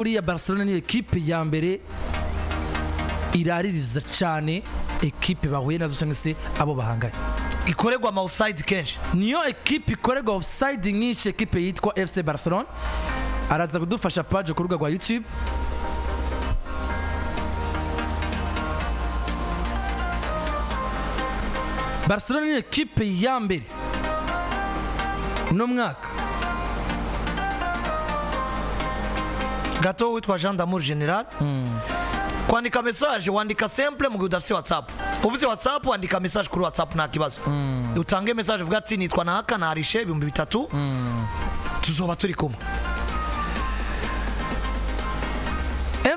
buriya Barcelona ni equipe ya mbere iraririza cyane equipe bahuye nazo cyangwa se abo bahanganye ikorerwa ama offside kenshi niyo equipe ikorerwa offside nyinshi equipe yitwa FC Barcelona araza kudufasha page ku rubuga rwa YouTube Barcelona ni equipe ya mbere no mwaka gato witwa Jean d'Amour General kwandika message wandika simple mu gihe udafite WhatsApp uvuze WhatsApp wandika message kuri WhatsApp nta kibazo utange message uvuga ati nitwa naka narishe 3,000 tuzoba turi kumwe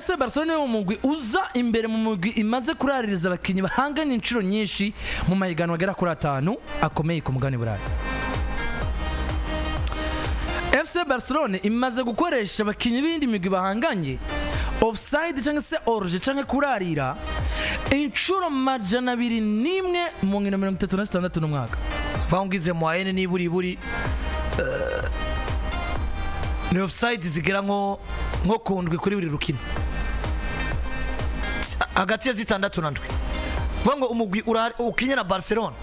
FC Barcelona mu mugwi uza imbere mu mugwi imaze kuraririza abakinyi bahanganye inshuro nyinshi mu mahiganwa agera kuri 5 akomeye ku mugani burayi FC Barcelona imaze gukoresha abakinyi bindi migwi bahanganye offside cyangwa se orje cyangwa kurarira inshuro majana 201 mu 2036 no mwaka bangize moyenne ni buri ni offside zigera nko kundwi kuri buri rukino hagati ya 6 na 7 bango umugwi ukinye na Barcelona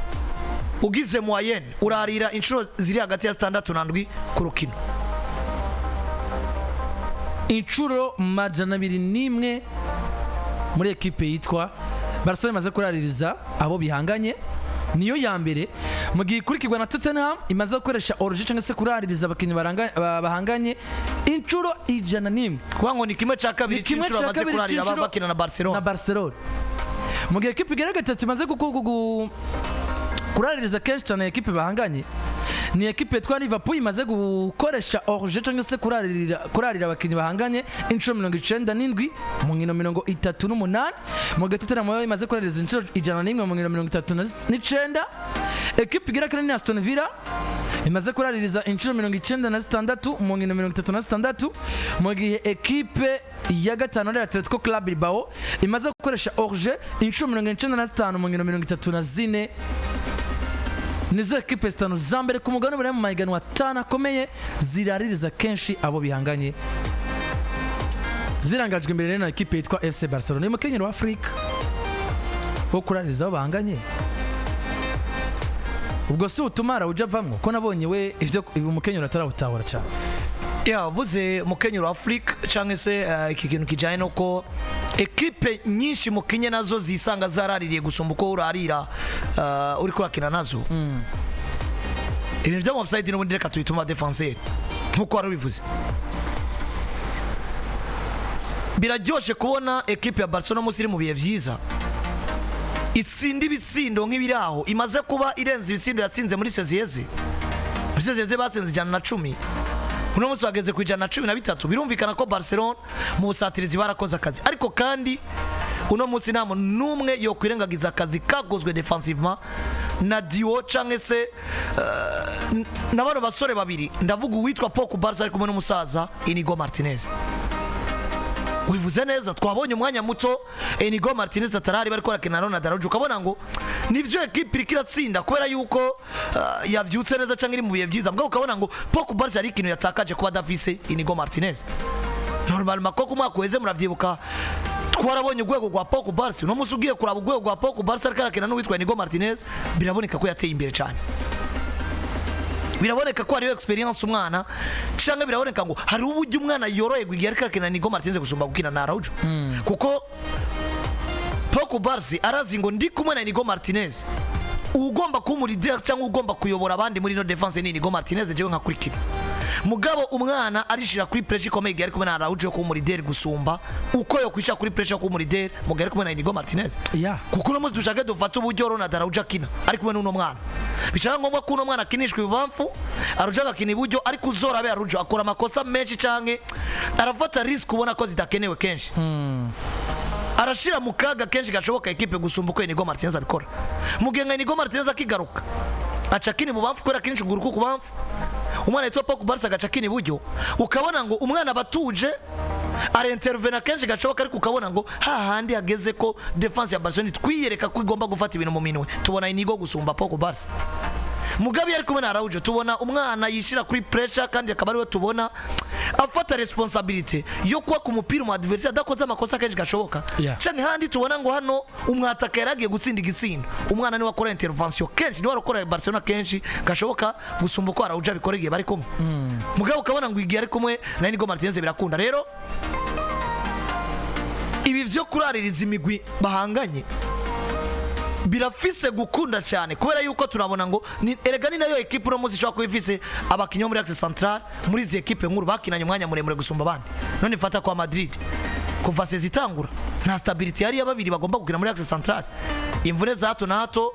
ugize moyenne urarira inshuro ziri hagati ya 6 na 7 ku rukino inshuro majana 201 muri equipe yitwa Barcelona imaze kuraririza abo bihanganye niyo ya mbere mu gihe ikurikirwa na Tottenham imaze gukoresha orje cyangwa se kuraririza abakinyi bahanganye inshuro 101 kubango ni kimwe cya kabiri cy'inshuro amaze kurarira abakina na Barcelona mu gihe equipe igera gatatu imaze kuraririza kenshi cyane equipe bahanganye ni equipe yitwa Liverpool imaze gukoresha orje cyangwa se kurarira abakinyi bahanganye inshuro 97 mu 38 mu gihe Tottenham imaze kuraririza inshuro 101 mu 39 equipe igera kane ni Aston Villa imaze kuraririza inshuro 96 mu 36 mu gihe equipe ya gatanu ari Atletico Club Bilbao imaze gukoresha orje inshuro 95 mu 34 nizo equipe zitanu za mbere ku mugabane bari mu mahiganwa 5 akomeye ziraririza kenshi abo bihanganye zirangajwe imbere na equipe yitwa FC Barcelona umukenyero wa Afrika wo kuraririza abo bahanganye ubwo si utumara uja vamwo ko nabonye we ivyo umukenyero atarawutahura cyane buze umukenyero wa Afrika cyangwa se iki kintu kijanye nuko equipe nyinshi mukinye nazo zisanga zaraririye gusumba uko urarira uri kurakina nazo ibintu bya offside n'ubundi reka tuyituma defenseur nkuko wari bivuze biraryoshe kubona equipe ya Barcelona musiri mu bihe vyiza itsinda ibitsindo nk'ibiraho imaze kuba irenze ibitsindo yatsinze muri seziyeze batsinze 110 uno munsi bageze ku 113 birumvikana ko Barcelona mu busatirizi barakoze akazi ariko kandi uno munsi nta muntu n'umwe yo kwirengagiza akazi kagozwe defensivement na Dio canke se n'abano basore babiri ndavuga uwitwa Pau Barca ari kumwe n'umusaza Inigo Martinez wivuze neza twabonye umwanya muto Inigo Martinez atarari bari korakina Ronaldo Araujo ukabona ngo nivyo equipe ikiratsinda kubera yuko yavyutse neza cyangwa iri mu bihe byiza mbwa ukabona ngo Pau Barca ari ikintu yatakaje kuba Davise Inigo Martinez normal makoko mwakweze muravyibuka twarabonye urwego rwa Pau Barca no musugiye kuraba urwego rwa Pau Barca arikarakina n'uwitwa Inigo Martinez biraboneka ko yateye imbere cyane biraboneka ko ari experience umwana cyangwa biraboneka ngo hari uburyo umwana yoroye gugiye arikarakina Inigo Martinez gusumba gukina na Araujo kuko Pau Barca arazi ngo ndi kumwe na Inigo Martinez ugomba kumurider cyangwa ugomba kuyobora abandi muri no defense ni Inigo Martinez jewe nkakurikira mugabo umwana arishira kuri pressure ikomeye gari kumwe na Araujo ko umurider gusumba uko yo kwisha kuri pressure ko umurider mugari kumwe na Inigo Martinez kuko no muzi dushaka dufata uburyo Ronaldo Araujo akina ari kumwe n'uno mwana bishaka ngombwa ko uno mwana akinishwe ibamfu Araujo akina iburyo ari kuzora abe Araujo akora amakosa menshi canke arafata risk ubona ko zitakenewe kenshi arashira mu kaga kenshi gashoboka equipe gusumba uko Inigo Martinez abikora mugenga Inigo Martinez akigaruka acakini mu bamfu kwera kinshi guruku ku bamfu umwana yitwa Pau Barca agacakini buryo ukabona ngo umwana batuje arintervena kenshi gashoboka ariko ukabona ngo hahandi ageze ko defense ya Barcelona twiyereka ko igomba gufata ibintu mu minwe tubona Inigo gusumba Pau Barca Mugabe yari kumwe na Araujo tubona umwana yishira kuri pressure kandi akaba ariwe tubona afata responsibility yo kuba ku mupira mu adversaire adakoze amakosa kenshi gashoboka cyane handi tubona ngo hano umwataka yaragiye gutsinda igitsindo umwana ni wakora intervention kenshi ni warakora Barcelona kenshi gashoboka gusumba ko Araujo bikoreye bari kumwe Mugabe ukabona ngo igiye ari kumwe na Inigo Martinez birakunda rero ibi vyo kuraririza imigwi bahanganye birafise gukunda cyane kubera yuko turabona ngo erega ni nayo equipe uno munsi ishobora kubifise abakinyo muri Axe Central muri izi equipe nkuru bakinanye umwanya muremure gusumba abandi none fata kwa Madrid kuva sezitangura nta stability yari ababiri bagomba gukina muri Axe Central imvune za hato na hato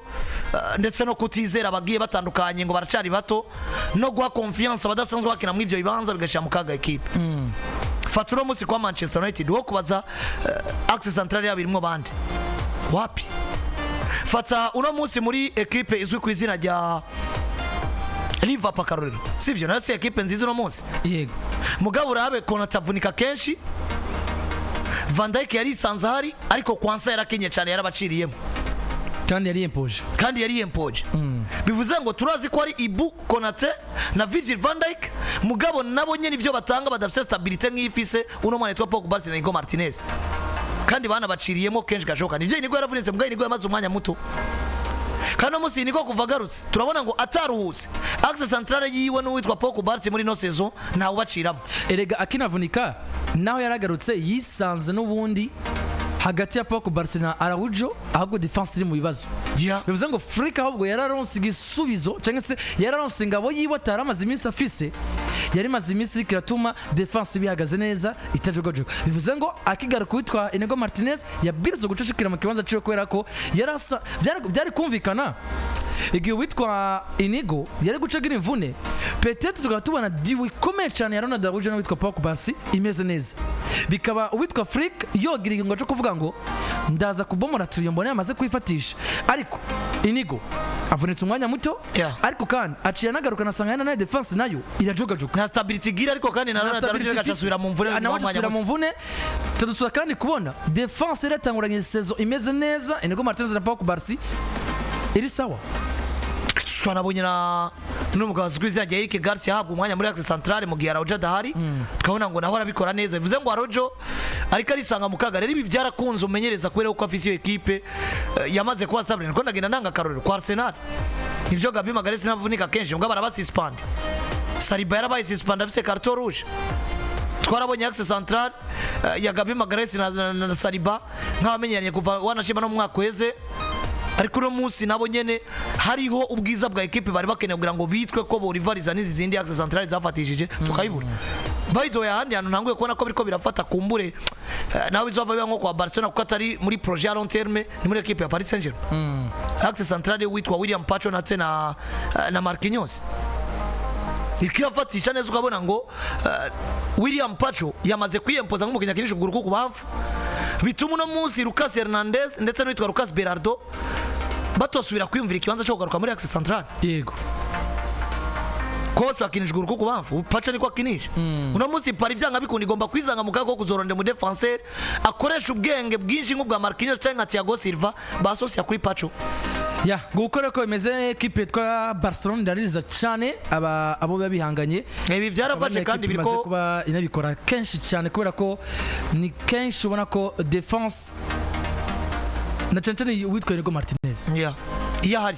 ndetse no kutizera abagiye batandukanye ngo baracari bato no guha confiance abadasanzwe bakina muri ivyo bibanza bigashya mu kaga equipe fata uno munsi kwa Manchester United wo kubaza Axe Central yabirimo bande wapi fata uno munsi muri equipe izwi ku izina rya Liverpool karorero sivyo nayo si equipe nziza uno munsi yego Mugabe urabe Konate avunika kenshi Van Dijk yari sanzari ariko kwansa yarakenye cyane yarabaciriyemo kandi yari impoje bivuze ngo turazi ko ari Ibu Konate na Virgil van Dijk Mugabo nabo nyene ivyo batanga badafise stability nk'ifise uno mwana yitwa Pogba na Inigo Martinez kandi bana baciriyemo kenshi gashoka nivyo Inigo yaravunitse Mugabe Inigo yamaze umwanya muto kandi musi Inigo kuva garutse turabona ngo ataruhutse Axe Central yiwe n'uwitwa Pogba muri no saison nta ubaciramo erega akinavunika naho yaragarutse yisanze n'ubundi hagati ya Pogba na Araujo ahubwo defense iri mu bibazo bivuze ngo Afrika ahubwo yararonse igisubizo cyangwa se yararonse ingabo yiwe taramaze iminsi afise yari maze iminsi kiratuma defense bihagaze neza itajogojogo bivuze ngo akigaruka witwa Inigo Martinez yabirizo gucecekera mu kibanza cyo kwera ko yarasa byari kumvikana igihe witwa Inigo yari gucagira imvune peut-être tugatubona diwi komeye cyane ya Ronaldo Araujo no witwa Pogba imeze neza bikaba witwa Afrika yogira ngo cyo kuvuga ngo ndaza kubomora turiyo mbone yamaze kwifatisha ariko Inigo avunitse umwanya muto ariko kandi aciye nagaruka nasanga na defense nayo irajogajoga nta stability gira ariko kandi na Ronaldo Araujo gacasubira mu mvune anawasubira mu mvune tudusura kandi kubona defense iratanguranye saison imeze neza Inigo Martinez na Pogba iri sawa twanabonye na n'umugabo zikwiza yagiye Eric Garcia yahabwa umwanya muri Axe Central mu gihe Araujo adahari tukabona ngo naho arabikora neza bivuze ngo Araujo ariko arisanga mu kaga rero ibi byarakunze umenyereza kubera uko afise iyo equipe yamaze kuba stable ko ndagenda nanga karorero kwa Arsenal ivyo Gabi Magalhaes navunika kenshi mbwa barabasuspend Saliba yarabaye suspend afise carton rouge twarabonye Axe Central ya Gabi Magalhaes na Saliba nk'abamenyeranye kuva wanashima no mu mwaka weze ariko no munsi nabo nyene hariho ubwiza bwa equipe bari bakeneye kugira ngo bitwe ko bo rivaliza n'izindi Axe Central zafatishije tukayibura baido ya handi hano ntanguye kubona ko biriko birafata kumbure nawe bizova biba nko kwa Barcelona kuko atari muri projet à long terme ni muri equipe ya Paris Saint-Germain Axe Central witwa William Pacho na Marquinhos ikirafatisha neza ukabona ngo William Pacho yamaze kwiyempoza nk'umukinya kinisha ukuguru ku bamfu bituma uno munsi Lucas Hernandez ndetse n'uwitwa Lucas Berardo batosubira kwiyumvira ikibanza cyo kugaruka muri Axe Central yego kose bakinishwa uruko ku bamfu Pacho niko akinisha uno munsi Paris byanga bikundi igomba kwizanga mu kago kuzoronde mu defenseur akoresha ubwenge bwinshi nk'ubwa Marquinhos cyangwa Thiago Silva basosia kuri Pacho gukora ko imeze equipe twa Barcelona ndariza cyane abo babihanganye ibi byarafashe kandi biriko kuba inabikora kenshi cyane kubera ko ni kenshi ubona ko defense na cyane witwa Inigo Martinez yahari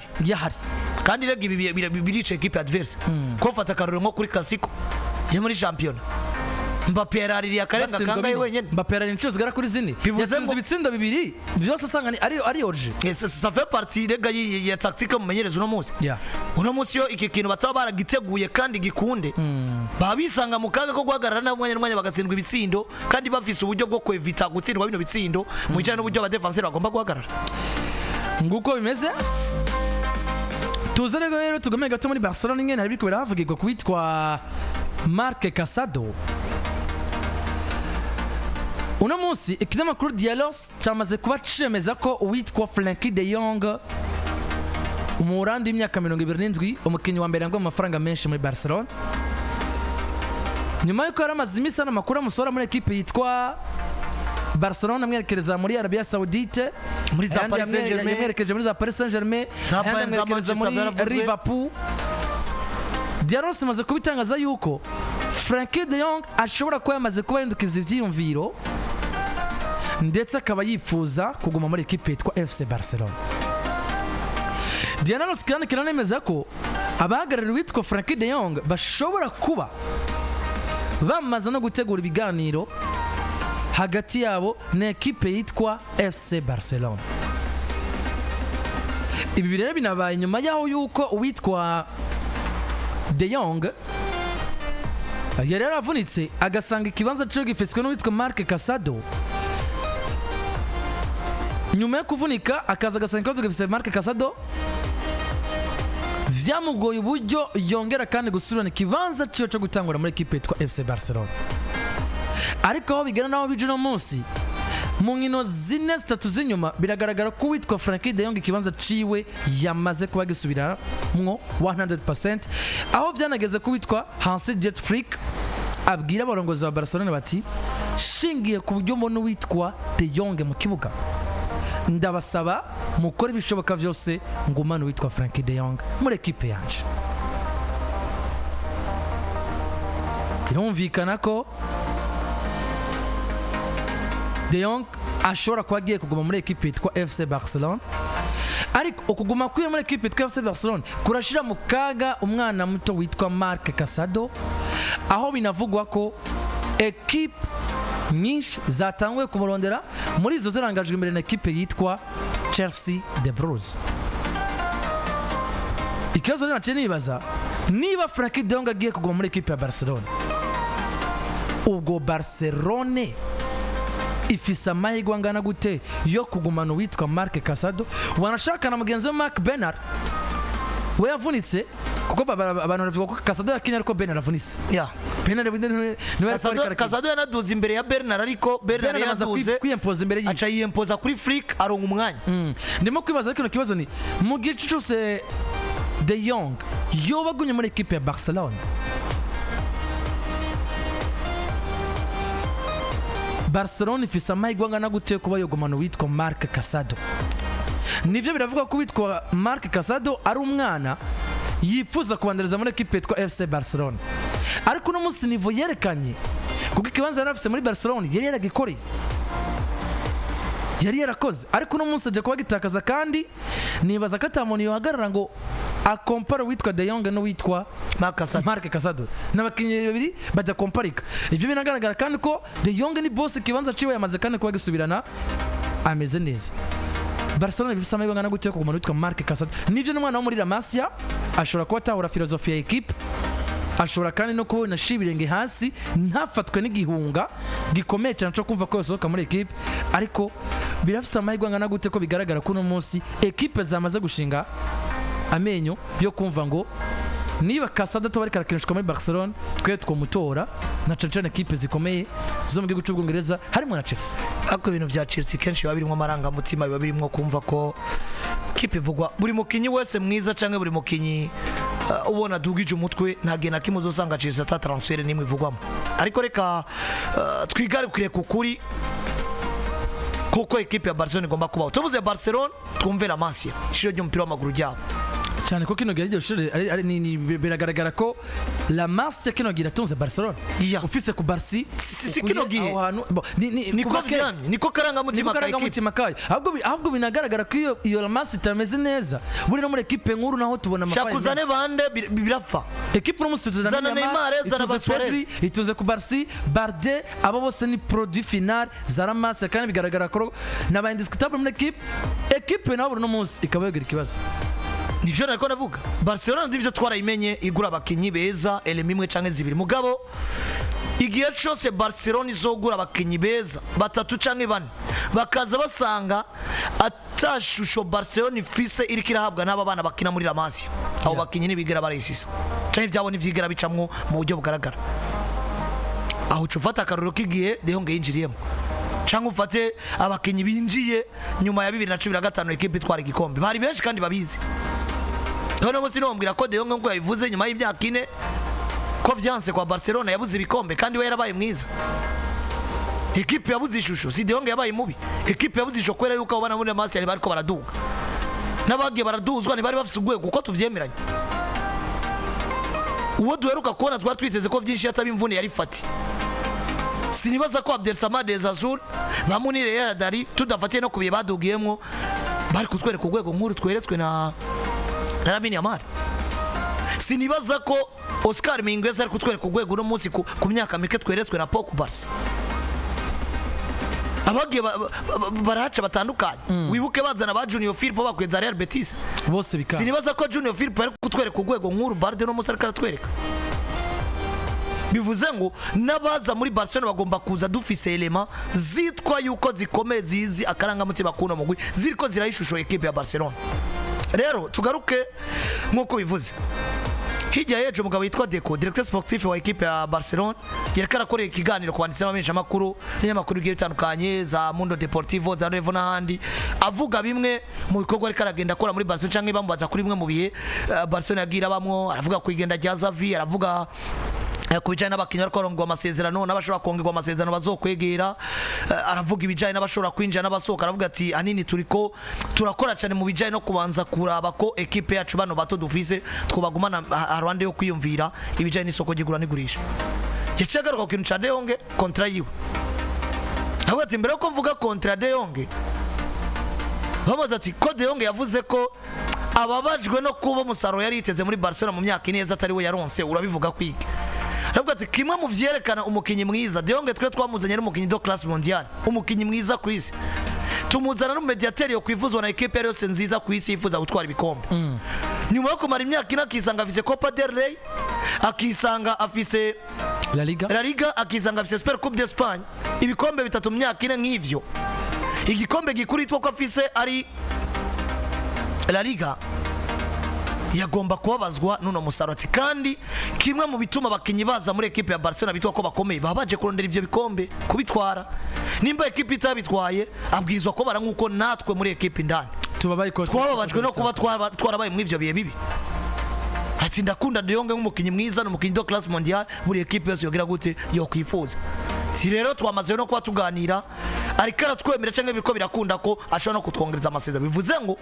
kandi rega ibi birice equipe adverse ko fata karoro nko kuri Clasico yo muri champion Mbappe yaraririye akarenga kangaye wenyene Mbappe yaraririye inshuro zigera kuri zine yatsinze ibitsinda bibiri byose asanga ari origin ça fait partie rega ya tactique mumenyereza uno munsi uno munsi yo iki kintu bataba baragiteguye kandi gikunde babisanga mu kaga ko guhagarara na mwanya bagatsindwa ibitsindo kandi bafise uburyo bwo kwevita gutsindwa bino bitsindo mu cyane n'uburyo aba defenseur bagomba guhagarara nguko bimeze tuzere rero tugomeye gato muri Barcelona ingene ari bikubera havugirwa kwitwa Casado uno munsi ikinyamakuru Dialos cyamaze kuba cemeza ko uwitwa Frenkie de Jong umurandi w'imyaka 27 umukinnyi wa mbere ngo amafaranga menshi muri Barcelona nyuma yuko yaramaze iminsi n'amakuru amusora muri equipe yitwa Barcelona amwerekereza muri Arabia Saoudite, muri za Paris Saint-Germain, yamwerekeje muri za Paris Saint-Germain, amwerekereza muri Liverpool. Diaronse maze kubitangaza yuko Frenkie de Jong ashobora kuba yamaze kuba yahindukiza ivyiyumviro ndetse akaba yifuza kuguma muri ekipe yitwa FC Barcelona. Diaronse kandi kiranemeza ko abahagarariye witwa Frenkie de Jong bashobora kuba bamaze no gutegura ibiganiro hagati yabo na ekipe yitwa FC Barcelona. Ibi birere binabaye nyuma yaho yuko uwitwa de Jong yari yaravunitse agasanga ikibanza cyo gifiswe n'uwitwa Casado. Nyuma yo kuvunika akaza agasanga ikibanza gifiswe Casado, vyamugoye uburyo yongera kandi gusubirana ikibanza cyo gutangura muri ekipe yitwa FC Barcelona. Ariko aho bigana naho bije no munsi mu nkino zine zitatu z'inyuma biragaragara ko witwa Frenkie de Jong ikibanza ciwe yamaze kuba gisubiramwo 100%, aho byanageze ko witwa Hansi Jet Flick abwira abarongozi ba Barcelona bati shingiye ku buryo mbona witwa de Jong mu kibuga ndabasaba mukora ibishoboka byose ngumane witwa Frenkie de Jong muri ekipe yanje. Birumvikana ko de Jong ashobora kuba agiye kuguma muri ekipe yitwa FC Barcelona, ariko ukuguma kwiye muri ekipe yitwa FC Barcelona kurashira mu kaga umwana muto witwa Casado, aho binavugwa ko ekipe nyinshi zatanguye kumurondera, muri izo zirangajwe imbere na ekipe yitwa Chelsea de Blues. Ikibazo rero naciye nibaza niba Frenkie de Jong agiye kuguma muri ekipe ya Barcelona, ubwo Barcelona ifisa amahirwe angana gute yo kugumana uwitwa Casado? Wanashaka na mugenzi we Marc Bernard we yavunitse, kuko abantu bavuga ko Casado yakinnye ariko Bernard avunitse. Casado yanaduze imbere ya Bernard, ariko Bernard yanaduze kwiyempoza imbere yiwe, aca yiyempoza kuri Flick aronka umwanya. Ndimo kwibaza ariko kibazo ni mu gice cyose de Jong yoba agumye muri ekipe ya Barcelona, Barcelona ifisa amahirwe angana gute kuba yogumana witwa Casado? Nivyo biravuga ko witwa Casado ari umwana yifuza kubandereza muri ekipe yitwa FC Barcelona, ariko no munsi nivo yerekanye kuko ikibanza yarafise muri Barcelona yari yaragikoreye, yari yarakoze, ariko no munsi aje kuba gitakaza. Kandi nibaza ko atamuntu yohagarara ngo akompara witwa de Jong no witwa Casado, n'abakinnyi babiri badakomparika. Ivyo binagaragara kandi ko de Jong ni boss, ikibanza ciwe yamaze kandi kuba gisubirana ameze neza. Barcelona bifise amahirwe angana gute kuguma witwa Casado? Nivyo n'umwana wo muri La Masia ashobora kuba atahura filozofiya ya ekipe, ashobora kandi no kubona shibirenge hasi ntafatwe n'igihunga gikomeye cyane cyo kumva ko yasohoka muri ekipe. Ariko birafise amahirwe angana gute ko bigaragara ko uno munsi ekipe zamaze gushinga amenyo yo kumva ngo niba Casado to bari karakinishwa muri Barcelona twe twomutora na cancane ekipe zikomeye zo mu gihugu cy'Ubwongereza harimo na Chelsea. Ako ibintu vya Chelsea kenshi biba birimo amaranga mutima, biba birimo kumva ko kipe ivugwa buri mukinyi wese mwiza canke buri mukinyi ubona dugije umutwe ntage na kimwe uzosanga Chelsea ata transfer nimwe ivugwamo. Ariko reka twigarukire ku kuri kuko ekipe ya Barcelona igomba kubaho. Tuvuze Barcelona twumve La Masia ishiro ry'umupira w'amaguru ryabo cyane ko kino gihe ari biragaragara ko La Masia kino gihe atunze Barcelona ufise ku Barci si kino gihe niko vyamye niko karanga mutima kayo, ahubwo binagaragara ko iyo La Masia itameze neza. Buri no muri ekipe nkuru naho tubona amafayi shakuzane bande birapfa. Ekipe no musuzana Neymar za Suarez itunze ku Barci Barde, abo bose ni produit final za La Masia, kandi bigaragara ko naba indiscutable muri ekipe naho buri no munsi ikaba yagira ikibazo. Nivyo nariko navuga Barcelona ndivyo twarayimenye igura abakinyi beza elemi imwe canke zibiri, mugabo igihe cyose Barcelona izogura abakinyi beza batatu canke bane bakaza basanga atashusho Barcelona ifise iriko irahabwa n'aba bana bakina muri La Masia, abo bakinyi nibigera barayisisa canke vyabo nivyigera bicamwo mu buryo bugaragara. Aho cufata akaruro k'igihe de Jong yinjiriyemo canke ufate abakinyi binjiye nyuma ya 2015 ekipe itwara igikombe bari benshi kandi babizi. None musi nombwira ko de Jong ngo yabivuze nyuma y'imyaka 4 ko vyanse kwa Barcelona yabuze ibikombe kandi we yarabaye mwiza. ekipe yabuze ishusho si De Jong yabaye mubi ekipe yabuze ishusho kwera yuko abana muri Marseille bariko baraduga n'abagiye baraduzwa ni bari bafise urwego kuko tuvyemeranye uwo duheruka kubona twari twiteze ko vyinshi yataba imvune yari fati sinibaza ko Abdel Samad Azur bamunire yaradari tudafatiye no kubiye badugiyemwo bari kutwereka urwego nkuru tweretswe na Lamine Yamal sinibaza ko Oscar Mingueza ari kutwereka urwego no munsi ku myaka mike tweretswe na Pogba abagiye barahaca batandukanye wibuke bazana ba Junior Firpo bakweza Real Betis bose bikaba sinibaza ko Junior Firpo ari kutwereka urwego nkuru Barde no musarika aratwereka bivuze ngo nabaza muri Barcelona bagomba kuza dufise elema zitwa yuko zikomeye zizi akaranga mutima kuno mugwi ziriko zirayishusho equipe ya Barcelona rero tugaruke nkuko bivuze hirya yejo mugabo yitwa Deco directeur sportif wa equipe ya Barcelona yerekana ko ikiganiro kwanditse n'abamenyesha makuru n'inyamakuru bigiye bitandukanye za Mundo Deportivo za Revo n'ahandi avuga bimwe mu bikorwa ariko aragenda akora muri Barcelona canke bamubaza kuri bimwe mu bihe Barcelona yagira bamwo aravuga ku igenda rya Xavi aravuga kubijanye n'abakinnyi bariko barongwa amasezerano n'abashobora kongerwa amasezerano bazokwegera aravuga ibijanye n'abashobora kwinjira n'abasohoka aravuga ati anini turiko turakora cyane mu bijanye no kubanza kuraba ko equipe yacu bano bato dufise twobagumana arwande yo kwiyumvira ibijanye n'isoko gigura n'igurisha yacagaruka ku kintu ca De Jong contrat yiwe avuga ati mbere ko mvuga contrat De Jong bamubaza ati ko De Jong yavuze ko ababajwe no kuba umusaruro yari yiteze muri Barcelona mu myaka ine atari we yaronse urabivuga kwiki aravuga ati kimwe mu vyerekana umukinyi mwiza De Jong twe twamuzanye ari umukinyi do classe mondiale umukinyi mwiza ku isi tumuzana no mediateur yo kwivuzwa na equipe yose nziza ku isi yifuza gutwara ibikombe nyuma yo kumara imyaka ine akisanga afise Copa del Rey akisanga afise La Liga akisanga afise Super Coupe d'Espagne ibikombe bitatu mu myaka ine nk'ivyo igikombe gikuru itwa ko afise ari La Liga yagomba kubabazwa nuno musarati kandi kimwe mu bituma abakinyi baza muri equipe ya Barcelona bitwa ko bakomeye babaje kurondera ivyo bikombe kubitwara nimba equipe itabitwaye abwirizwa ko bara nkuko natwe muri equipe indani twababajwe no kuba twarabaye mu ivyo bihe bibi ati ndakunda De Jong nk'umukinyi mwiza n'umukinyi do classe mondiale muri equipe yose yogira gute yo kwifuza si rero twamaze no kuba tuganira ariko aratwemera cyangwa biriko birakunda ko ashobora no kutwongereza amasezerano bivuze ngo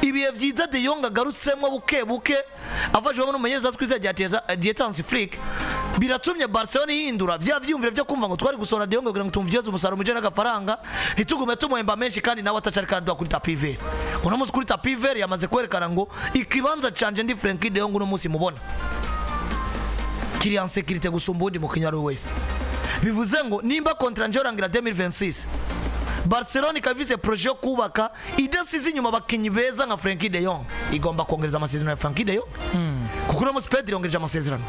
ibihe vyiza De Jong agarutsemo buke buke avajwe n'umumenyereza twize Dietansi Flick biratumye Barcelona ihindura vya vyumvire byo kumva ngo twari gusora De Jong kugira ngo tumvye umusaruro muje n'agafaranga ntitugume tumuhemba menshi kandi nawe atacari kandi kuri tapis vert unamuzi kuri tapis vert yamaze kwerekana ngo ikibanza canje ndi Frenkie De Jong no musi mubona kiri en sécurité gusumba undi mukinnyi ari wese bivuze ngo nimba contrat nje orangira 2026 Barcelona ikavise projet yo kubaka idasize inyuma abakinyi beza nka Frenkie De Jong igomba kongereza amasezerano ya Frenkie De Jong kuko no Pedri yongereje amasezerano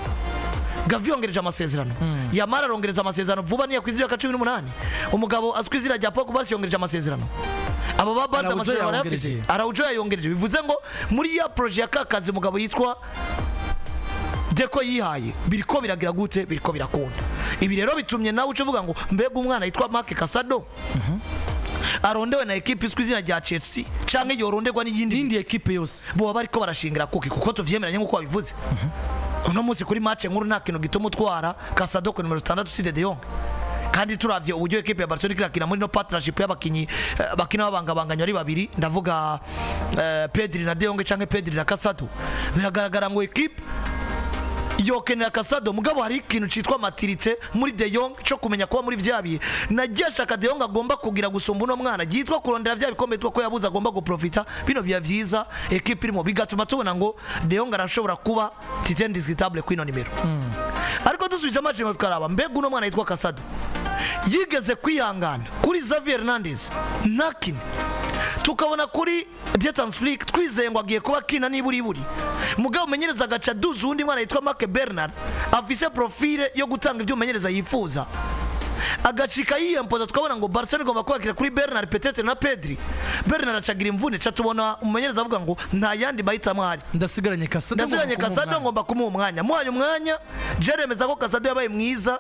Gavi yongereje amasezerano Yamal arongereza amasezerano vuba niya kwizira ka 18 umugabo azwizira rya Pogba yongereje amasezerano abo babanda amasezerano yafise Araujo yongereje bivuze ngo muri ya projet ya kakazi umugabo yitwa Deco yihaye biriko biragira gute biriko birakunda ibi rero bitumye nawe ucuvuga ngo mbega umwana yitwa Marc Casado arondewe na equipe izina rya Chelsea canke yorondegwa n'iyindi equipe yose bo bariko barashingira kuko tuvyemeranye nkuko babivuze uno munsi kuri match nkuru nta kintu gituma utwara Casado ku numero 6 si De Jong kandi turavye uburyo equipe ya Barcelona irakina muri no partnership y'abakinyi bakina babangabanganya ari babiri ndavuga Pedri na De Jong canke Pedri na Casado biragaragara ngo equipe yokenera Casado mugabo hari ikintu citwa maturité muri De Jong cyo kumenya kuba muri vyabiye najyashaka De Jong agomba kugira gusumba no mwana gitwa kurondera vya bikombe twa ko yabuza agomba guprofita bino bya vyiza equipe irimo bigatuma tubona ngo De Jong arashobora kuba titre indiscutable kwino nimero ariko dusubije amaje twaraba mbega uno mwana yitwa Casado yigeze kwihangana kuri Xavi Hernandez nakin tukabona kuri Dietansi Flick twizeye ngo agiye kuba kina niburi mugabo umenyereza gacha duzu undi mwana yitwa Marc Bernard afise profile yo gutanga ibyo umenyereza yifuza agacika yiyempoza tukabona ngo Barcelona igomba kwakira kuri Bernard peut-être na Pedri Bernard acagira imvune ca tubona umenyereza avuga ngo nta yandi bahita mwari ndasigaranye Casado ngomba kumuha umwanya muhaye umwanya jeremeza ko Casado yabaye mwiza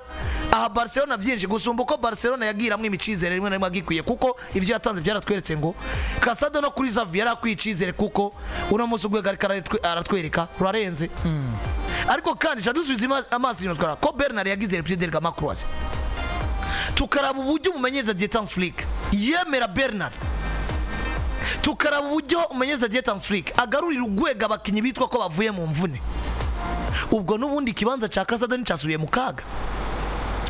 aha Barcelona byinshi gusumba uko Barcelona yagiramwe imicizere rimwe na rimwe agikwiye kuko ivyo yatanze byaratweretse ngo Casado no kuri Xavi yarakwicizere kuko uno munsi ugwe aratwereka rurarenze ariko kandi ca dusubiza amazi y'intwara ko Bernard yagize representer ga Macroise tukaraba uburyo umumenyereza Dietan's Flick yemera Bernard, tukaraba uburyo umumenyereza Dietan's Flick agarurira Urwego abakinyi bitwa ko bavuye mu mvune, ubwo n'ubundi kibanza cya Casado nicasubiye mu kaga.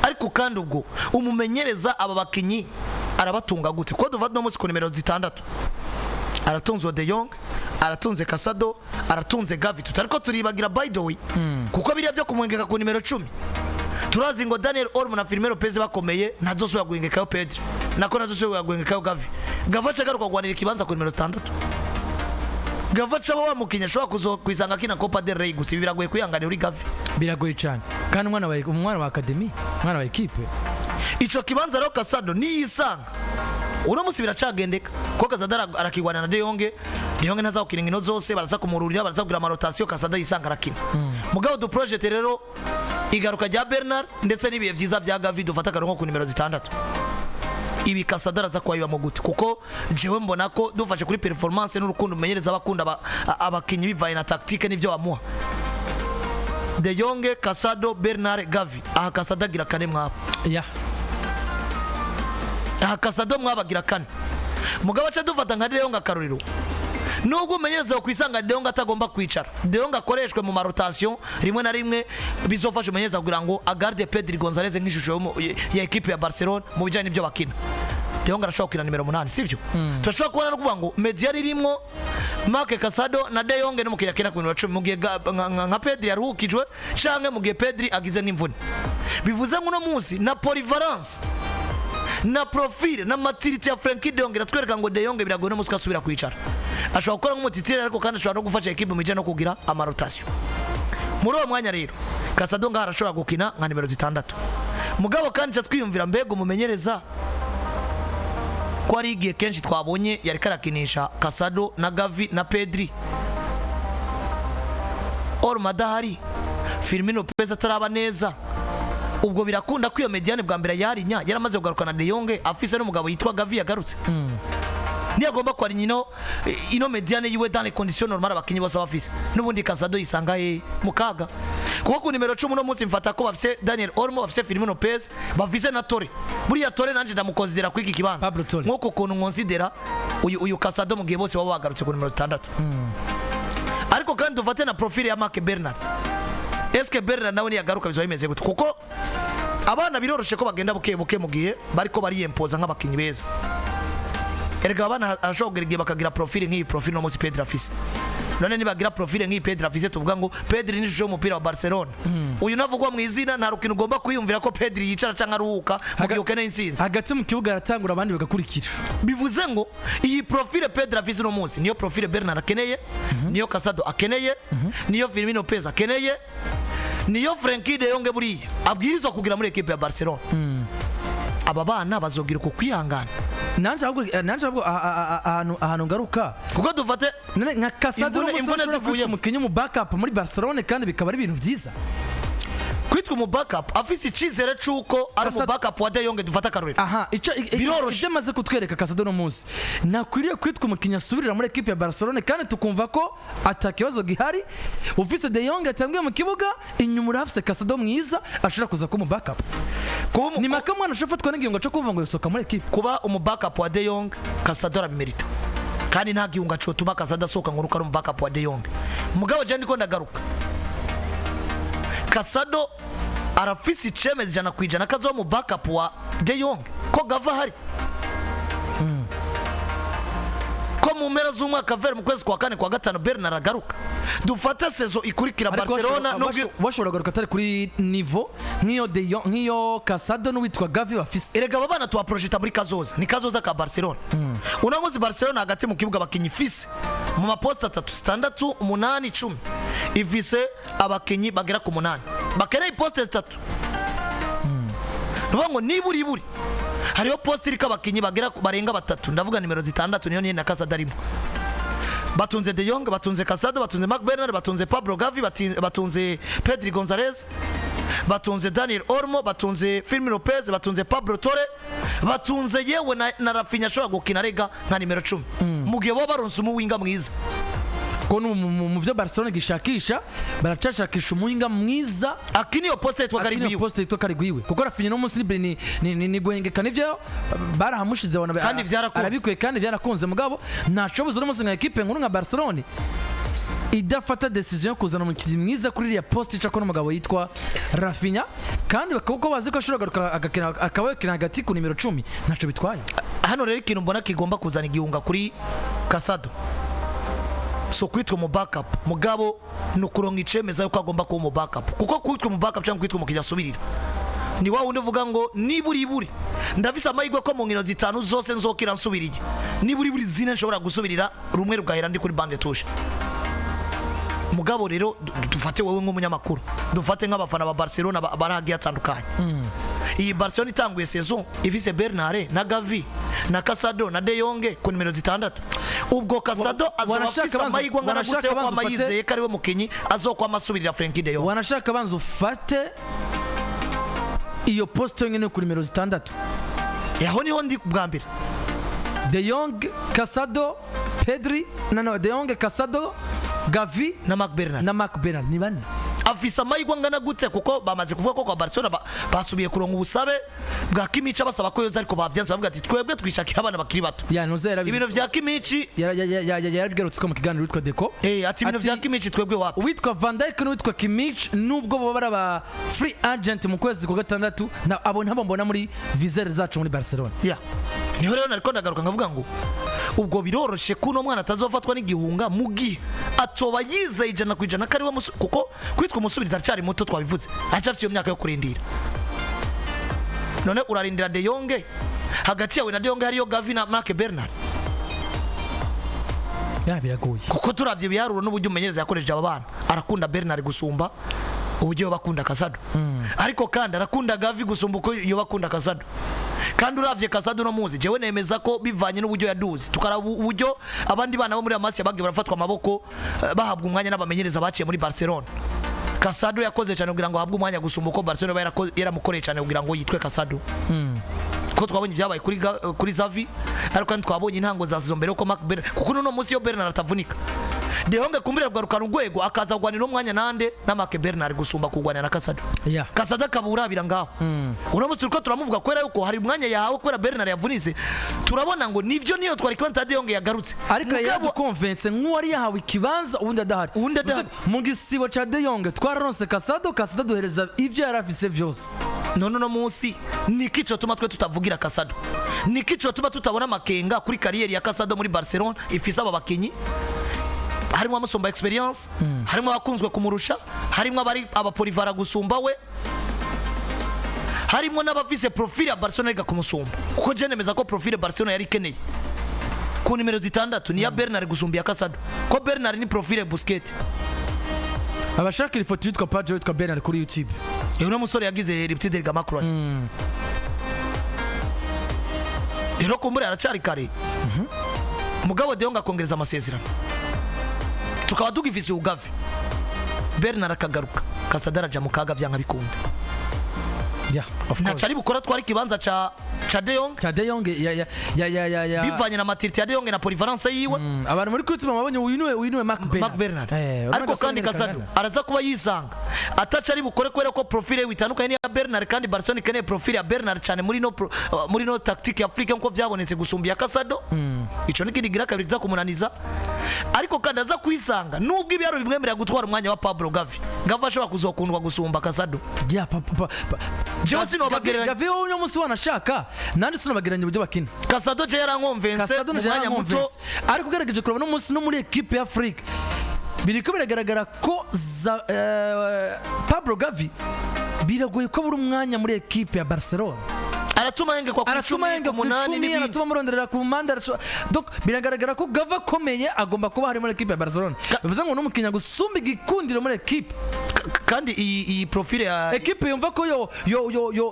Ariko kandi ubwo umumenyereza aba bakinyi arabatunga gute? Ko duvata no musi ku nimero 6 aratunze De Jong, aratunze Casado, aratunze Gavi, tutariko turibagira by the way kuko biriya byo kumwengeka ku nimero 10 turazi ngo Daniel Olmo na Firmino Lopez bakomeye nazo so yagwengekayo Pedri, nako nazo so yagwengekayo Gavi. Gavacha garuka kwanira kibanza ku nimero 6. Gavacha wa mukinya shwa kwisanga kina Copa del Rey gusa biragoye kuyangana uri Gavi, biragoye cyane kandi umwana wa academy, umwana wa equipe. Ico kibanza rero Casado ni yisanga uno musi biracagendeka ko Casado arakigwana na De Jong ntazakina inkino zose, baraza kumururira, baraza kugira amarotation, Casado yisanga arakina. Mugabo du project rero igaruka rya Bernard ndetse n'ibihe byiza bya Gavi dufata karonko ku nimero 6. Ibi Casado araza kwayiba mu gute? Kuko jewe mbona ko dufashe kuri performance n'urukundo umenyereza abakunda abakinyi bivaye na tactique n'ibyo bamuha. De Jong, Casado, Bernard, Gavi. Aha Casado agira kane mwabo. Yeah. Aha Casado mwabagira kane. Mugabo aca dufata nka De Jong akaruriro. Nubwo umenyereza kwisanga De Jong atagomba kwicara, De Jong akoreshwe mu marotation rimwe na rimwe bizofasha umenyereza kugira ngo agarde Pedri Gonzalez nk'ishusho ya equipe ya Barcelona mu bijanye n'ibyo bakina. De Jong arashobora kukina nimero 8 sivyo? Turashobora kubona no kuvuga ngo media ririmo Marc Casado na De Jong no mukira kina ku nimero 10 mugiye nka Pedri yaruhukijwe canke mugiye Pedri agize nk'imvune. Bivuze ngo no munsi na polyvalence na profile na maturity ya Frenkie De Jong iratwereka ngo De Jong biragoye no musika asubira kwicara. Ashobora gukora nk'umutitire ariko kandi ashobora no gufasha equipe mu bijanye no kugira amarotation. Muri uwo mwanya rero Casado ngaho arashobora gukina nka nimero 6. Mugabo kandi twiyumvira mbega umumenyereza ko ari igihe kenshi twabonye yari karakinisha Casado na Gavi na Pedri, Olmo adahari, Firmino Lopez ataraba neza, ubwo birakunda ko iyo mediane bwa mbere yarinya yaramaze kugaruka na De Jong afise n'umugabo yitwa Gavi yagarutse. Ni agomba kwari nyino ino mediane yiwe dans les conditions normales abakinyi bose bafise. Nubundi Casado yisanga mu kaga. Kuko ku nimero 10 no munsi mfata ko bafise Daniel Olmo, bafise Firmino Lopez, bafise na Torre. Buriya Torre nanje ndamukonsidera ku iki kibanza. Nk'uko kuntu nkonsidera uyu Casado mu gihe bose baba bagarutse ku nimero 6. Ariko kandi dufate na profile ya Marc Bernard. Est-ce que Bernard nawe ni yagaruka bizo bimeze gute? Kuko abana biroroshe ko bagenda buke mu gihe bariko bariyempoza nk'abakinyi beza. Erega abana arashobora kugira bakagira profile nk'iyi profile no munsi Pedri afise. None nibagira profile nk'iyi Pedri afise tuvuga ngo Pedri ni shusho y'umupira wa Barcelona. Uyu navugwa mu izina nta rukino ugomba kwiyumvira ko Pedri yicara canke aruhuka mu gihe ukeneye intsinzi. Hagati mu kibuga aratangura abandi bagakurikira. Bivuze ngo iyi profile Pedri afise no munsi niyo profile Bernard akeneye, niyo Casado akeneye, niyo Firmino Lopez akeneye, niyo Frenkie De Jong buriya abwirizwa kugira muri equipe ya Barcelona. Aba bana bazogira uko kwihangana. Nanje ahubwo ahantu ngaruka kuko dufate nka Casado imvune zivuye mu kinyo mu backup muri Barcelona kandi bikaba ari ibintu byiza. Kwitwa mu backup afise icizere cuko ari mu backup wa De Jong dufata karuriro. Aha icyo maze kutwereka Casado no munsi nakwiriye kwitwa umukinya asubirira muri equipe ya Barcelona kandi tukumva ko atakibazo gihari. Ufise De Jong atangiye mu kibuga inyuma urafise Casado mwiza ashobora kuza ko mu backup. Ni makamwana ashofatwa n'ingingo cyo kuvuga ngo yosoka muri equipe. Kuba umu backup wa De Jong Casado arabimerita. Kandi nta gihunga cyo tuma Casado asoka ngo ruka mu backup wa De Jong. Mugabo je ndiko ndagaruka. Casado arafisi icemezi jana kwijana kazo mu backup wa De Jong ko gava hari. Ko mu mpera z'umwaka vere mu kwezi kwa 4 kwa 5 Bernard agaruka. Dufata sezo ikurikira Barcelona no washobora garuka atari kuri niveau nk'iyo De Jong nk'iyo Casado n'uwitwa Gavi bafise. Erega babana tuwa project muri kazoza ni kazoza ka Barcelona. Unamuzi Barcelona hagati mu kibuga bakinyi fise mu maposta 3 6 8 10 ifise abakinyi bagera ku 8 bakeneye poste 3. Rubango niburi hariho poste irika abakinyi bagera barenga 3 ndavuga nimero 6 niyo nyene na Casado arimo. Batunze De Jong, batunze Casado, batunze Marc Bernard, batunze Pablo Gavi, batunze Pedri Gonzalez, batunze Daniel Olmo, batunze Firmino Lopez, batunze Pablo Torre, batunze yewe na Rafinha ashobora gukina rega nka nimero 10. Mugihe bo baronse umuwinga mwiza ko mu byo Barcelona gishakisha baracashakisha umuhinga mwiza akini yo poste yitwa Karigwiwe kuko Rafinha no munsi ni guhengekana ivyo barahamushize bona kandi arabikwe kandi byarakunze mugabo ntashoboza no munsi nka equipe nkuru nka Barcelona idafata decision yo kuzana umukinnyi mwiza kuri iriya poste ica ko n'umugabo yitwa Rafinha kandi bakako bazi ko ashobora garuka akabakina hagati ku nimero 10 ntaco bitwaye. Hano rero ikintu mbona kigomba kuzana igihunga kuri Casado so kwitwa mu backup mugabo no kuronka icemeza yuko agomba kuba mu backup kuko kwitwa mu backup cyangwa kwitwa umukinnyi asubirira ni wa wundi uvuga ngo niburi ndafise amahirwe ko mu nkino zitanu zose nzokira nsubiriye niburi zine nshobora gusubirira rumwe rugahera ndi kuri bande touche. Mugabo rero dufate wowe nk'umunyamakuru dufate nk'abafana ba Barcelona baragiye atandukanye iyi Barcelona itanguye saison ifise Bernard na Gavi na Casado na De Jong ku nimero 6 ubwo Casado azofisa amahirwe ngana gute yo kwamayizeye kariwe mukinyi azokwa amasubirira Frenkie De Jong wanashaka banza ufate iyo poste nyene ku nimero 6 yaho niho ndi bwa mbere De Jong Casado Pedri na De Jong Casado Gavi na Marc Bernard ni bane afisa amahirwe ngana gute kuko bamaze kuvuga ko kwa Barcelona basubiye kuronka ubusabe bwa Kimichi basaba ko yoza ariko bavyanze bavuga ati twebwe twishakira abana bakiri bato ya nozera ibintu vya Kimichi yarabigarutse ko mu kiganiro witwa Deco ati ibintu vya Kimichi twebwe wapi witwa Van Dijk n'uwitwa Kimichi nubwo bo baraba free agent mu kwezi kwa gatandatu na abo ntabo mbona muri viseur zacu muri Barcelona ya niho rero nariko ndagaruka ngavuga ngo ubwo biroroshe kuno mwana atazofatwa n'igihunga mugi atoba yize ijana kwijana kari wa kuko kwitwa umusubiriza cyari muto twabivuze acafite iyo myaka yo kurindira none urarindira De Jong hagati yawe na De Jong hariyo Gavi na Marc Bernard ya biragoye kuko turavye biharuro n'uburyo umenyereza yakoresheje aba bana arakunda Bernard gusumba uburyo bakunda Casado ariko kandi arakunda Gavi gusumba uko yo bakunda Casado kandi uravye Casado no muzi jewe nemeza ko bivanye n'uburyo yaduze tukaraba uburyo abandi bana bo muri Amasia bagiye barafatwa amaboko bahabwa umwanya n'abamenyereza baciye muri Barcelona. Casado yakoze cyane kugira ngo ahabwe umwanya gusumba uko Barcelona yaramukoreye cyane kugira ngo yitwe Casado ko twabonye byabaye kuri Xavi ariko kandi twabonye intango za saison mbere ko Marc Bernard kuko no munsi yo Bernard atavunika De Jong kumbira rwarukana Urwego akaza kugwanira umwanya nande na Marc Bernard gusumba kugwanira na Casado Casado kaburabira ngaho uramutse uko turamuvuga kwera yuko hari umwanya yahawe kwera Bernard yavunize turabona ngo nivyo niyo twari kwanta De Jong yagarutse ariko yadukonvense nk'uwari yahawe ikibanza ubundi adahari mu gisibo cha De Jong twararonse Casado duhereza ivyo yarafise vyose none no munsi nikico tuma twe tutavugira Casado nikico tuma tutabona makenga kuri kariyeri ya Casado muri Barcelona ifise aba bakinyi harimo amusomba experience harimo abakunzwe kumurusha harimo abari abapolivara gusumba we harimo n'abafise profile ya Barcelona iga kumusumba kuko je nemeza ko profile Barcelona yari keneye ku nimero 6 ni ya Bernard gusumba ya Casado ko Bernard ni profile Busquets abashaka ifoto yitwa page yitwa Bernard kuri YouTube uno musore yagize riptide ga macros rero kumbura aracari kare mugabo De Jong akongereza amasezerano tukaba dugifise ugavi Bernard akagaruka Casado araja mu kaga vyanka bikunda ntacari bukora twari kibanza ca De Jong ya bivanye na maturité ya De Jong na polyvalence yiwe abantu muri kutuma mabonye winuwe Marc Bernard ariko kandi Casado araza kuba yisanga atacari bukore kwera ko profile witandukanye ya Bernard kandi Barcelona ikeneye profile ya Bernard cyane muri no tactique ya Afrique nko vyabonetse gusumbya Casado ico nikindi gira kabiri za kumunaniza ariko kandi aza kwisanga nubwo ibyaro bimwemerera gutwara umwanya wa Pablo Gavi ashobora kuzokundwa gusumba Casado ya jewe sinobagereranya Gavi uno musi wanashaka nandi sinobagereranya uburyo bakina Casado je yarankonvense mu mwanya muto ariko ugerageje kureba no musi no muri equipe ya Afrique biriko biragaragara ko Pablo Gavi biragoye ko buri umwanya muri equipe ya Barcelona aratuma yenge kwa kumunani aratuma muronderera ku manda donc biragaragara ko Gava komeye agomba kuba hari muri equipe ya Barcelona bivuze ngo n'umukinya gusumba igikundiro muri equipe kandi iyi profile ya equipe yumva ko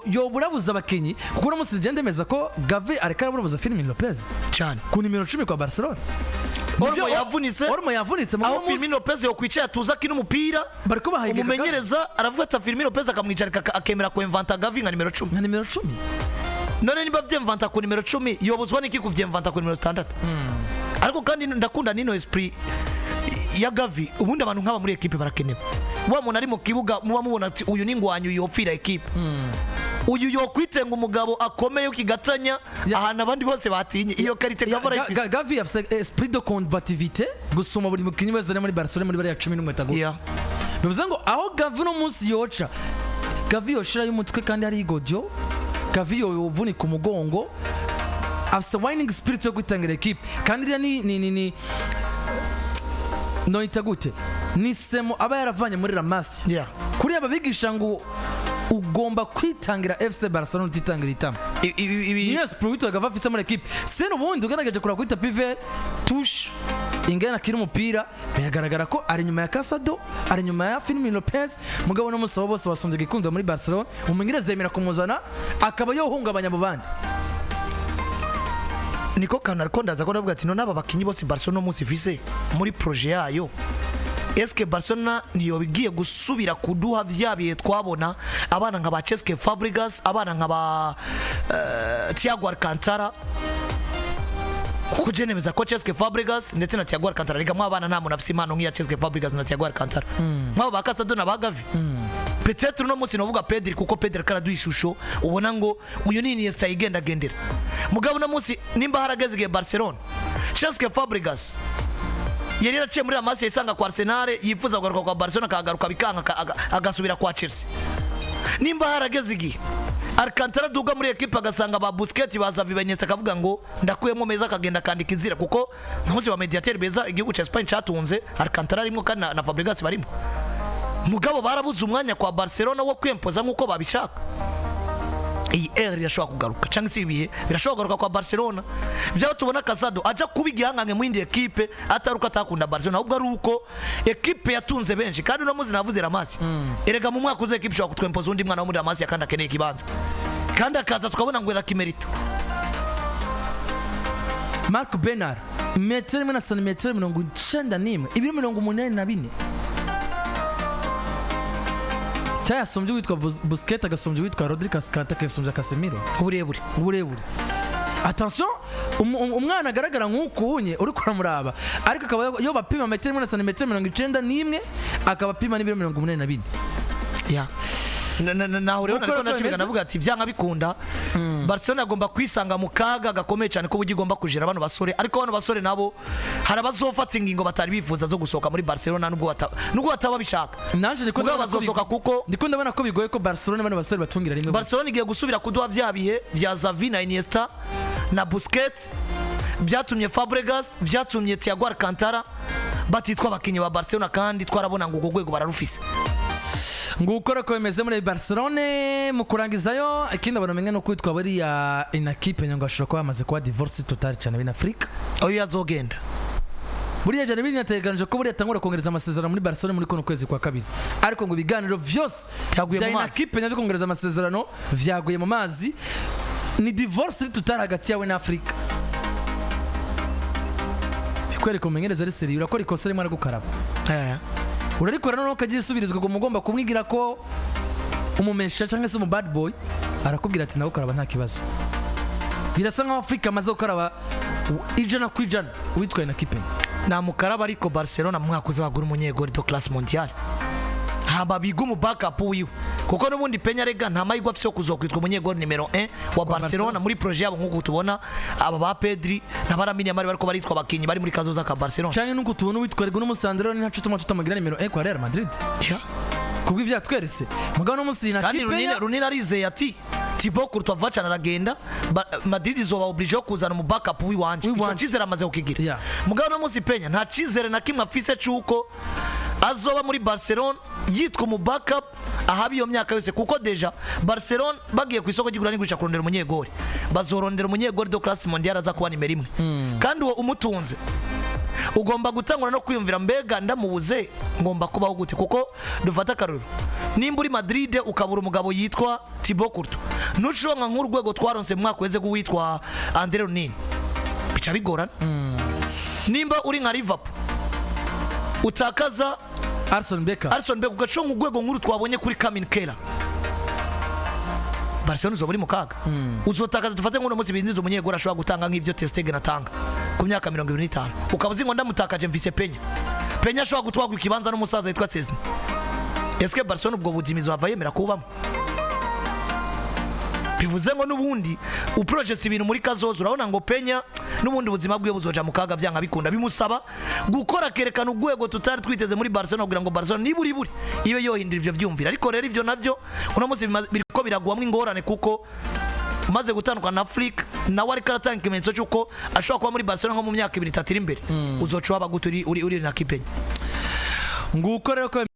yo burabuza abakinyi kuko no musigende meza ko Gavi arekara burabuza Firmino Lopez cyane ku nimero 10 kwa Barcelona Ormo yavunitse aho Firmino Lopez yo kwicara tuza kino umupira bariko bahayika umumenyereza aravuga ati Firmino Lopez akamwicara akemera ko inventa Gavi nka nimero 10 none niba byemvanta ku nimero 10 yobuzwa niki kuvyemvanta ku nimero 6 ariko kandi ndakunda nino esprit ya Gavi ubundi abantu nk'aba muri equipe barakenewe wa muntu ari mu kibuga muba mubona ati uyu ni ngwanyu yopfira equipe uyu yokwitenga umugabo akomeye ukigatanya ahantu abandi bose batinye iyo karite kavara ifise Gavi afise esprit de combativité gusoma buri mukinyi wese muri Barcelona muri bari ya 11 tago bivuze ngo aho Gavi no munsi yoca Gavi yoshira y'umutwe kandi ari igojo Gavi yovunika umugongo afise winning spirit yo gutangira equipe kandi ni no itagute ni semo aba yaravanye muri Ramasi kuri ababigisha ngo ugomba kwitangira FC Barcelona utitangira itama yes produit agava afise muri equipe seno bundi ugaragaje kura kwita piver touche ingana kiri umupira biragaragara ko ari nyuma ya Casado ari nyuma ya Firmino Lopez mugabo no musaba bose basonze gikunda muri Barcelona umumenyereza yemera kumuzana akaba yohungabanya abo bandi niko kana ariko ndaza ko ndavuga ati none aba bakinyi bose Barcelona musi vise muri projet yayo eske Barcelona niyo bigiye gusubira kuduha vyabiye twabona abana nka ba Cesc Fabregas abana nka ba Thiago Alcantara kuko jenemeza ko Cesc Fabregas ndetse na Thiago Alcantara rega mwa abana nta muntu afise impano nk'iya Cesc Fabregas na Thiago Alcantara mwa ba Casado na ba Gavi peut-être no musi novuga Pedri kuko Pedri karaduha ishusho ubona ngo uyu ni Iniesta igenda gendera mugabo no musi nimba harageze igihe Barcelona Cesc Fabregas yari yaraciye muri Ramasi yisanga kwa Arsenal yifuza kugaruka kwa Barcelona akagaruka bikanga agasubira kwa Chelsea nimba harageze igihe Alcantara duga muri equipe agasanga ba Busquets baza bimenyetsa akavuga ngo ndakuyemo meza akagenda kandika inzira kuko ntuzi wa mediateur beza igihugu ca Spain catunze Alcantara arimo kandi na Fabregas barimo mugabo barabuze umwanya kwa Barcelona wo kwempoza nkuko babishaka iyi irashobora kugaruka cyangwa se ibihe birashobora kugaruka kwa Barcelona byaho tubona Casado aja kubigihanganye mu indi equipe ataruka atakunda Barcelona ahubwo ari uko equipe yatunze benshi kandi no muzi navuze Ramasi erega mu mwaka uze equipe ishobora kutwempoza undi mwana wo muri Ramasi yakanda akeneye kibanza kandi akaza tukabona ngo erakimerita Marc Bernard metero na santimetero 91 ibiro 84 yasumbye witwa Busquets agasumbye witwa Rodrigo Cascata akasumbye Casemiro uburebure attention umwana agaragara nk'ukunye uri kuramuraba ariko akaba yo bapima metero na santimetero 91 akaba pima n'ibiro 84 naho rero nariko ndacibiga navuga ati vyanga bikunda Barcelona agomba kwisanga mu kaga gakomeye cyane ko bugi igomba kujira abantu basore ariko abantu basore nabo harabazofata ingingo batari bifuza zo gusoka muri Barcelona nubwo bataba bishaka nanje ndiko bazosoka kuko ndiko ndabona ko bigoye ko Barcelona bano basore batungira rimwe Barcelona igiye gusubira kuduha vyabihe vya Xavi na Iniesta na Busquets byatumye Fabregas byatumye Thiago Alcantara batitwa abakinyi ba Barcelona kandi twarabona ngo urwego bararufise ngukora ko bimeze muri Barcelona mu kurangizayo ikindi abantu menye no kwitwa bari ya inakipe nyongo ashobora kuba amaze kuba divorce total cyane bina Afrika aho yazogenda buriya byane binyateganije ko buriya tangura kongereza amasezerano muri Barcelona muri kono kwezi kwa kabiri ariko ngo biganiro vyose cyaguye mu mazi inakipe nyaje kongereza amasezerano vyaguye mu mazi ni divorce total hagati yawe na Afrika kwereka umumenyereza ari seri urakora ikosa rimwe aragukaraba urarikora noneho ukagiye usubirizwa ngo mugomba kumwigira ko umumesha cyangwa se mu bad boy arakubwira ati nawe ukaraba nta kibazo birasa nkaho Afrika amaze gukaraba ijana ku ijana witwaye na kipe na mukaraba ariko Barcelona mwaka uzagura umunyegori do classe mondiale haba bigu mu backup wiwe kuko n'ubundi penya rega nta mayigwa afise yo kuzokwitwa umunyegori numero 1 wa Barcelona muri projet yabo nk'uko tubona aba ba Pedri na baramini amari bariko baritwa bakinyi bari muri kazoza ka Barcelona cyane nuko tubona witwarega n'umusandero ni ntacu tumugira numero 1 kwa Real Madrid kubwi vyatweretse mugabo no musi na kipe runina arize ati Thibaut Courtois vacana aragenda Madrid izoba oblige yo kuzana mu backup wiwanje ico cizera amaze kukigira mugabo no musi penya nta cizere na kimwe afise cuko azoba muri Barcelona yitwa mu backup ahabi iyo myaka yose kuko deja Barcelona bagiye ku isoko gigura n'igurisha kurondera umunyegori bazorondera umunyegori do classe mondiale aza kuba nimero 1 kandi uwo umutunze ugomba gutangura no kwiyumvira mbega ndamubuze ngomba kubaho gute kuko dufata karuru nimba uri Madrid ukabura umugabo yitwa Thibaut Courtois nushonga nk'urwego twaronse mu mwaka weze guwitwa Andre Runini bica bigorana nimba uri nka Liverpool utakaza Arsene Becker ugacunga urwego nkuru twabonye kuri Kamin Kela Barcelona uzoburi mu kaga uzotakaza dufate ngo no musi binziza umunyegora ashobora gutanga nk'ivyo Ter Stegen atanga ku myaka 25 ukabuzi ngo ndamutakaje mvise penya Penya ashobora gutwagwa ikibanza n'umusaza yitwa Cezny. Eske Barcelona ubwo buzimizo hava yemera kubamo? Bivuze ngo nubundi uproject ibintu muri kazozo urabona ngo Penya nubundi buzima bwiwe buzoja mu kaga byanga bikunda bimusaba gukora kerekana urwego tutari twiteze muri Barcelona kugira ngo Barcelona niburi ibe yohindura ivyo vyumvira. Ariko rero ivyo navyo unamuzi biriko biragwamwe ingorane kuko umaze gutandukana na Afrique nawe ariko aratanga ikimenyetso cyuko ashobora kuba muri Barcelona nko mu myaka 2-3 iri imbere. Uzoca waba guturi uri na Kipenya. Nguko rero ko